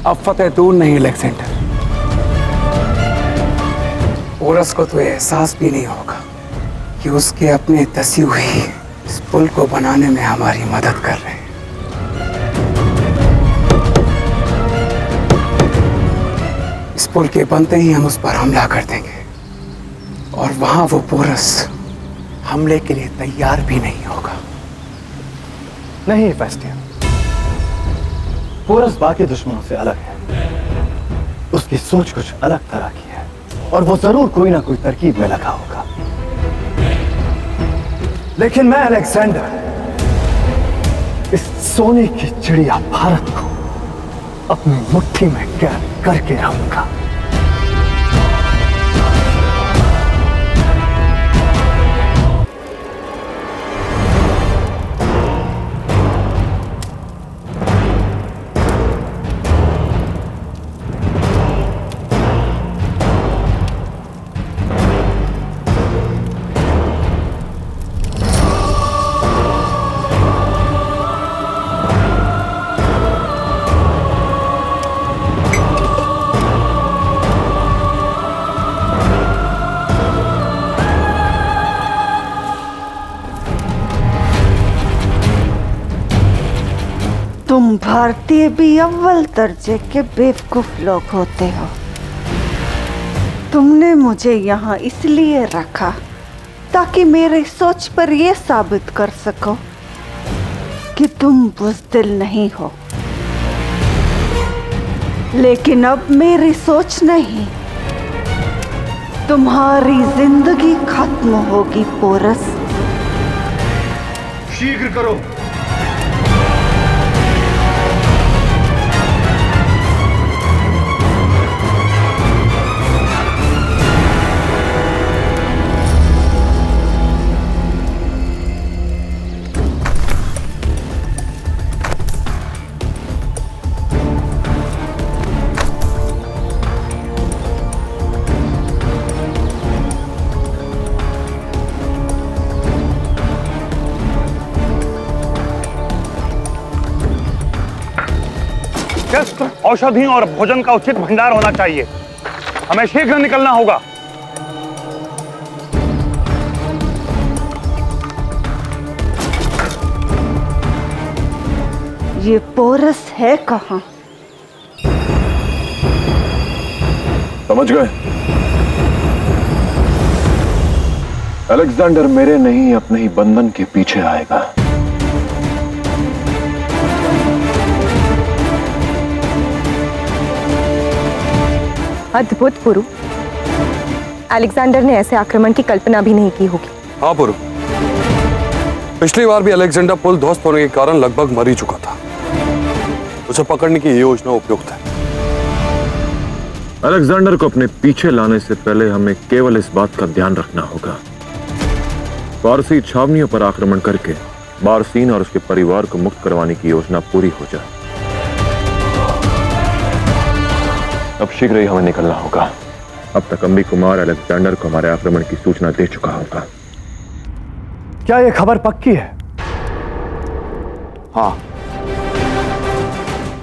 अब फतेह दूर नहीं अलेक्जेंडर। पोरस को तो एहसास भी नहीं होगा कि उसके अपने धसी हुई इस पुल को बनाने में हमारी मदद कर रहे हैं। इस पुल के बनते ही हम उस पर हमला कर देंगे और वहां वो पोरस हमले के लिए तैयार भी नहीं होगा। नहीं फेस्टियन, पोरस बाकी दुश्मनों से अलग है। उसकी सोच कुछ अलग तरह की है और वो जरूर कोई ना कोई तरकीब में लगा होगा। लेकिन मैं अलेक्जेंडर इस सोने की चिड़िया भारत को अपनी मुट्ठी में कैद करके रहूंगा। तुम भारतीय भी अव्वल दर्जे के बेवकूफ लोग होते हो। तुमने मुझे यहाँ इसलिए रखा ताकि मेरे सोच पर यह साबित कर सको कि तुम बुज़दिल नहीं हो। लेकिन अब मेरी सोच नहीं, तुम्हारी जिंदगी खत्म होगी पोरस। शीघ्र करो। शस्त्र, औषधि और भोजन का उचित भंडार होना चाहिए। हमें शीघ्र निकलना होगा। ये पोरस है कहाँ? समझ गए? अलेक्जेंडर मेरे नहीं अपने ही बंधन के पीछे आएगा। अद्भुत पुरु। अलेक्जेंडर ने ऐसे आक्रमण की कल्पना भी नहीं की होगी। हाँ पुरु, पिछली बार भी अलेक्जेंडर पुल ध्वस्त होने के कारण लगभग मर ही चुका था। उसे पकड़ने की योजना उपयुक्त है। अलेक्जेंडर को अपने पीछे लाने से पहले हमें केवल इस बात का ध्यान रखना होगा, फारसी छावनियों पर आक्रमण करके बारसीन और उसके परिवार को मुक्त करवाने की योजना पूरी हो जाए। अब शीघ्र ही हमें निकलना होगा। अब तक अम्बी कुमार अलेक्जेंडर को हमारे आक्रमण की सूचना दे चुका होगा। क्या यह खबर पक्की है? हाँ,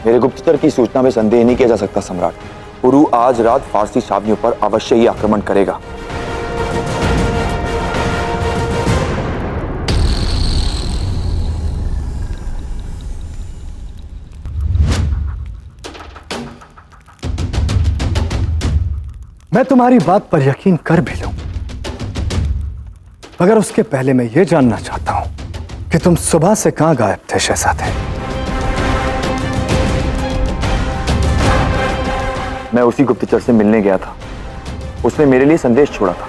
मेरे गुप्तचर की सूचना में संदेह नहीं किया जा सकता सम्राट। पुरु आज रात फारसी छावनियों पर अवश्य ही आक्रमण करेगा। मैं तुम्हारी बात पर यकीन कर भी लूं, मगर उसके पहले मैं ये जानना चाहता हूं कि तुम सुबह से कहां गायब थे शहजादे? मैं उसी गुप्तचर से मिलने गया था। उसने मेरे लिए संदेश छोड़ा था।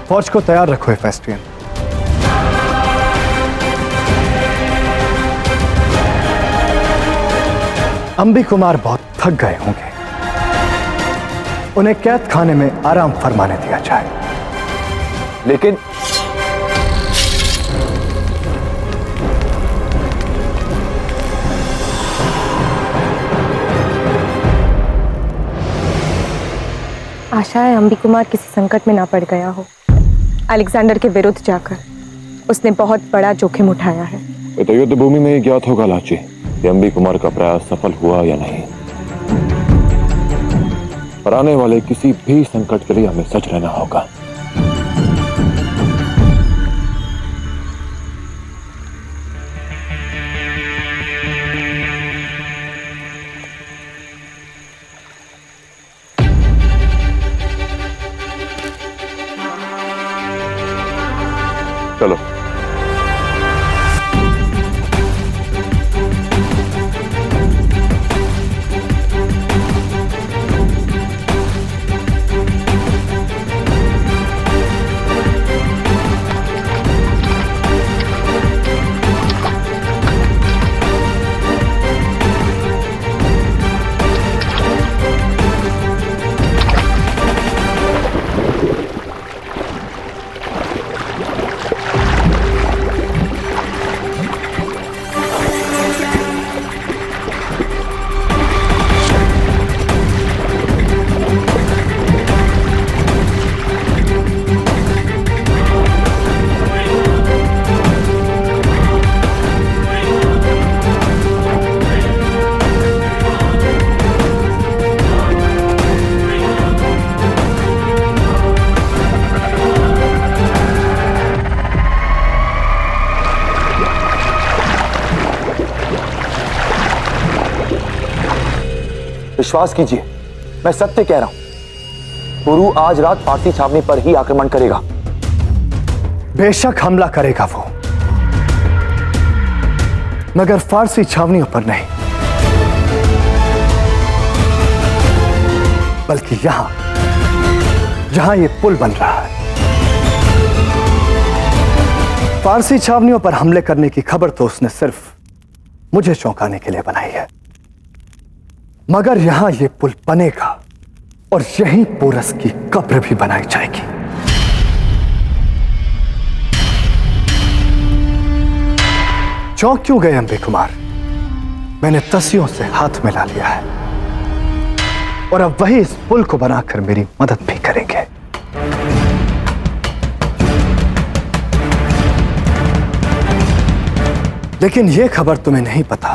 फौज को तैयार रखो हेफेस्टियन। अम्बी कुमार बहुत थक गए होंगे, उन्हें कैद खाने में आराम फरमाने दिया जाए। लेकिन आशा है अम्बी कुमार किसी संकट में ना पड़ गया हो। अलेक्जेंडर के विरुद्ध जाकर उसने बहुत बड़ा जोखिम उठाया है। ये तो युद्ध भूमि में ही ज्ञात होगा लाची कि अंबी कुमार का प्रयास सफल हुआ या नहीं। पर आने वाले किसी भी संकट के लिए हमें सच रहना होगा। चलो। विश्वास कीजिए, मैं सत्य कह रहा हूं। पुरु आज रात फारसी छावनी पर ही आक्रमण करेगा। बेशक हमला करेगा वो, मगर फारसी छावनियों पर नहीं, बल्कि जहां ये पुल बन रहा है। फारसी छावनियों पर हमले करने की खबर तो उसने सिर्फ मुझे चौंकाने के लिए बनाई है, मगर यहां ये पुल बनेगा और यहीं पोरस की कब्र भी बनाई जाएगी। चौंक क्यों गए अंबी कुमार? मैंने तसियों से हाथ मिला लिया है और अब वही इस पुल को बनाकर मेरी मदद भी करेंगे। लेकिन यह खबर तुम्हें नहीं पता,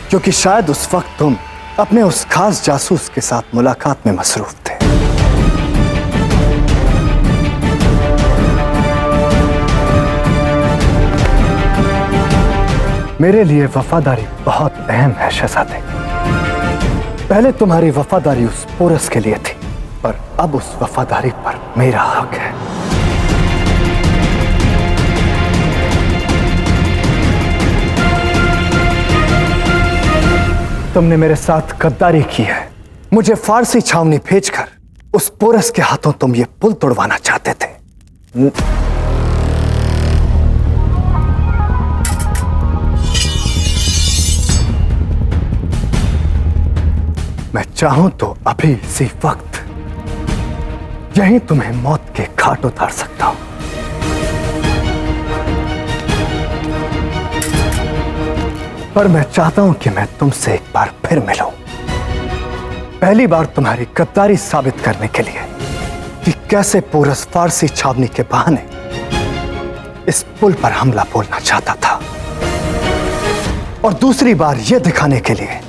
क्योंकि शायद उस वक्त तुम अपने उस खास जासूस के साथ मुलाकात में मसरूफ थे। मेरे लिए वफादारी बहुत अहम है शहजादे। पहले तुम्हारी वफादारी उस पोरस के लिए थी, पर अब उस वफादारी पर मेरा हक है। तुमने मेरे साथ गद्दारी की है। मुझे फारसी छावनी भेजकर उस पोरस के हाथों तुम ये पुल तोड़वाना चाहते थे। मैं चाहूं तो अभी इसी वक्त यहीं तुम्हें मौत के घाट उतार सकता हूं। पर मैं चाहता हूं कि मैं तुमसे एक बार फिर मिलूं। पहली बार तुम्हारी गद्दारी साबित करने के लिए कि कैसे पोरस फारसी छावनी के बहाने इस पुल पर हमला बोलना चाहता था, और दूसरी बार यह दिखाने के लिए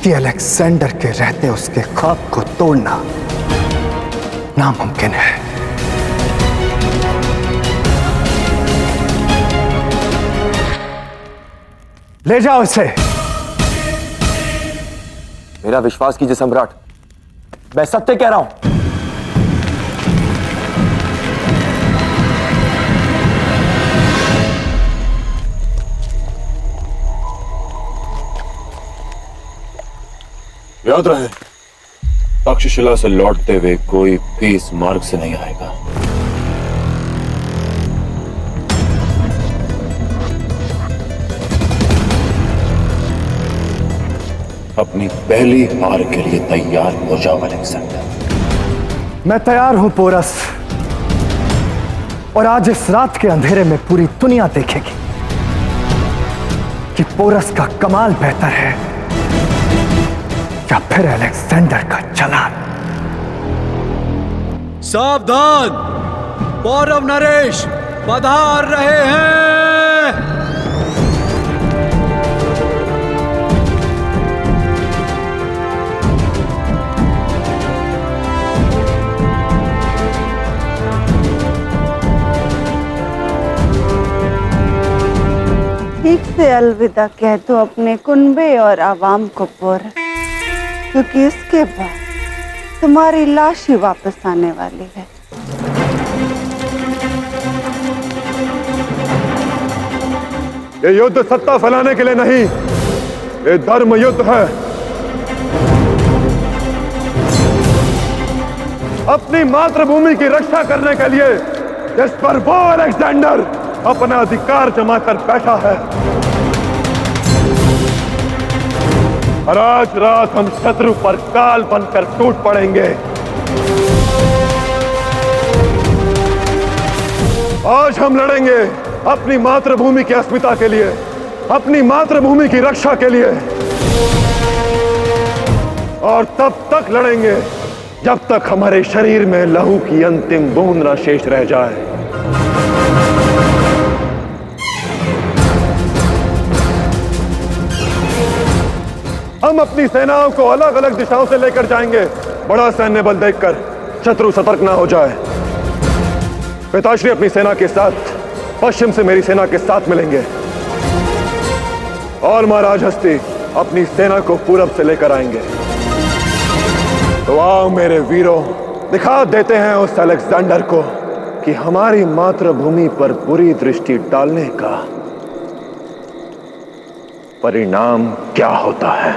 कि अलेक्जेंडर के रहते उसके ख्वाब को तोड़ना नामुमकिन है। ले जाओ इसे। मेरा विश्वास कीजिए सम्राट, मैं सत्य कह रहा हूं। याद रहे, तक्षशिला से लौटते हुए कोई भी इस मार्ग से नहीं आएगा। अपनी पहली हार के लिए तैयार हो जाओ अलेक्जेंडर। मैं तैयार हूं पोरस, और आज इस रात के अंधेरे में पूरी दुनिया देखेगी कि पोरस का कमाल बेहतर है या फिर अलेक्जेंडर का जलाल। सावधान! पौरव नरेश पधार रहे हैं। ठीक से अलविदा कह दो अपने कुनबे और आवाम को पौरव, क्योंकि इसके बाद तुम्हारी लाश ही वापस आने वाली है। ये युद्ध सत्ता फैलाने के लिए नहीं, ये धर्म युद्ध है। अपनी मातृभूमि की रक्षा करने के लिए जिस पर वो अलेक्जेंडर अपना अधिकार जमाकर बैठा है, और आज रात हम शत्रु पर काल बनकर टूट पड़ेंगे। आज हम लड़ेंगे अपनी मातृभूमि की अस्मिता के लिए, अपनी मातृभूमि की रक्षा के लिए, और तब तक लड़ेंगे जब तक हमारे शरीर में लहू की अंतिम बूंद न शेष रह जाए। हम अपनी सेनाओं को अलग अलग दिशाओं से लेकर जाएंगे। बड़ा सैन्य बल देखकर शत्रु सतर्क ना हो जाए। पिताश्री अपनी सेना के साथ पश्चिम से मेरी सेना के साथ मिलेंगे, और महाराज हस्ती अपनी सेना को पूरब से लेकर आएंगे। तो आओ मेरे वीरों, दिखा देते हैं उस अलेक्जेंडर को कि हमारी मातृभूमि पर बुरी दृष्टि डालने का परिणाम क्या होता है।